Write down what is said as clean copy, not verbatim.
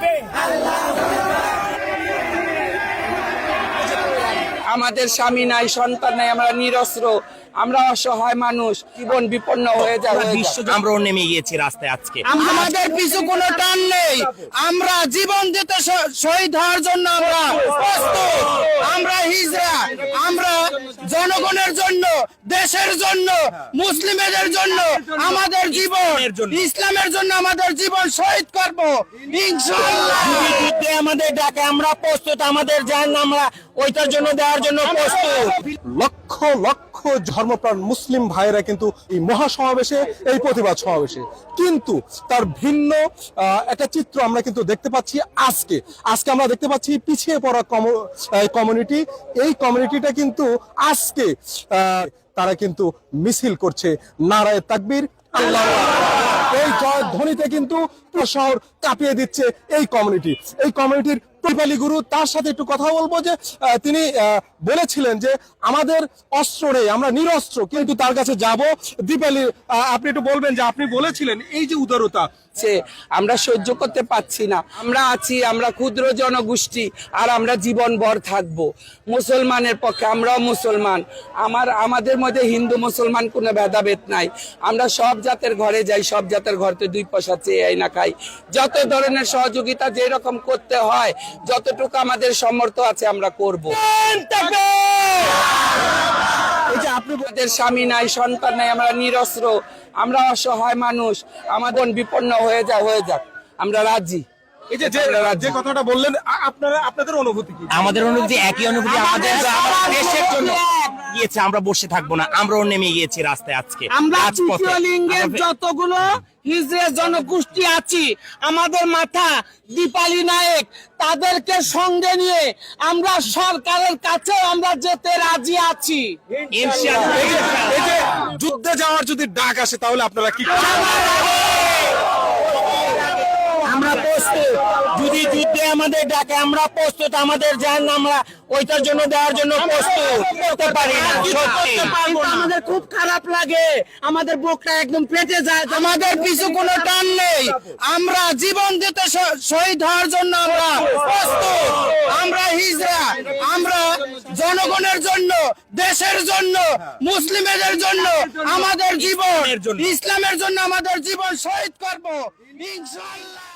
থাকবে। আমাদের স্বামী নাই, সন্তান নাই, আমরা নিরস্ত্র, আমরা অসহায় মানুষ, জীবন বিপন্ন হয়ে যাবে। আমরাও নেমে গিয়েছি রাস্তায় আজকে। আমাদের পিছু কোনো টান নেই, আমরা জীবন দিতে শহীদ হওয়ার জন্য আমরা প্রস্তুত। আমরা হিজড়া, আমরা জনগণের জন্য, দেশের জন্য, মুসলিমদের জন্য আমাদের জীবন, ইসলামের জন্য আমাদের জীবন শহীদ করব ইনশাআল্লাহ। যুদ্ধে আমাদের ডাকে আমরা প্রস্তুত, আমাদের জান আমরা ওইটার জন্য দেওয়ার জন্য প্রস্তুত। লক্ষ লক্ষ ধর্মপ্রাণ মুসলিম ভাইরা কিন্তু এই মহাসমাবেশে, এই প্রতিবাদ সমাবেশে, কিন্তু তার ভিন্ন একটা চিত্র আমরা কিন্তু দেখতে পাচ্ছি আজকে আমরা দেখতে পাচ্ছি পিছিয়ে পড়া কমিউনিটি। এই কমিউনিটিটা কিন্তু আজকে তারা কিন্তু মিছিল করছে নারায়ে তাকবীর, আল্লাহু আকবার। এই জয় ধ্বনিতে কিন্তু পুরো শহর কাঁপিয়ে দিচ্ছে এই কমিউনিটির প্রতিপালি গুরু। তার সাথে একটু কথা বলবো যে তিনি বলেছিলেন যে আমাদের অস্ত্র নেই, আমরা নিরস্ত্র, কিন্তু তার কাছে যাব। দীপালি, আপনি একটু বলবেন যে আপনি বলেছিলেন এই যে উদারতা আমরা সহ্য করতে পাচ্ছি না। আমরা আছি, আমরা ক্ষুদ্র জনগোষ্ঠী, আর আমরা জীবনভর থাকব মুসলমানের পক্ষে। আমরাও মুসলমান, আমাদের মধ্যে হিন্দু মুসলমান কোনো ভেদাভেদ নাই। আমরা সব জাতের ঘরে যাই, সব জাতের ঘরতে দুই পয়সা চেয়ে না খাই। যত ধরনের সহযোগিতা যেরকম করতে হয়, যতটুকু আমাদের সামর্থ্য আছে আমরা করব। আমাদের স্বামী নাই, সন্তান নাই, আমরা নিরস্ত্র, আমরা অসহায় মানুষ, আমাদের বিপন্ন হয়ে যাক, আমরা রাজি। এই যে কথাটা বললেন, আপনাদের অনুভূতি কি? আমাদের অনুভূতি একই অনুভূতি। আমাদের দেশের জন্য গিয়েছে, আমরা বসে থাকবো না, আমরাও নেমে গিয়েছি রাস্তায় আজকে। আমরা তৃতীয় লিঙ্গের যতগুলো হিজড়া জনগোষ্ঠী আছি, আমাদের মাথা দীপালি নায়েক, তাদেরকে সঙ্গে নিয়ে আমরা সরকারের কাছে আমরা যেতে রাজি আছি। ইনশাআল্লাহ। এই যে যুদ্ধে যাওয়ার যদি ডাক আসে তাহলে আপনারা কি আমরা প্রস্তুত, যদি যুদ্ধে আমাদের ডাকে আমরা প্রস্তুত, আমাদের জান আমরা ওইটার জন্য দেওয়ার জন্য প্রস্তুত। করতে পারি না, সত্যি আমাদের খুব খারাপ লাগে, আমাদের বুকটা একদম পেটে যায়। আমাদের পিছু কোনো টান নেই, আমরা জীবন দিতে শহীদ হওয়ার জন্য আমরা প্রস্তুত। আমরা হিজড়া, আমরা জনগণের জন্য, দেশের জন্য, মুসলিমদের জন্য আমাদের জীবন, ইসলামের জন্য আমাদের জীবন শহীদ করব ইনশাআল্লাহ।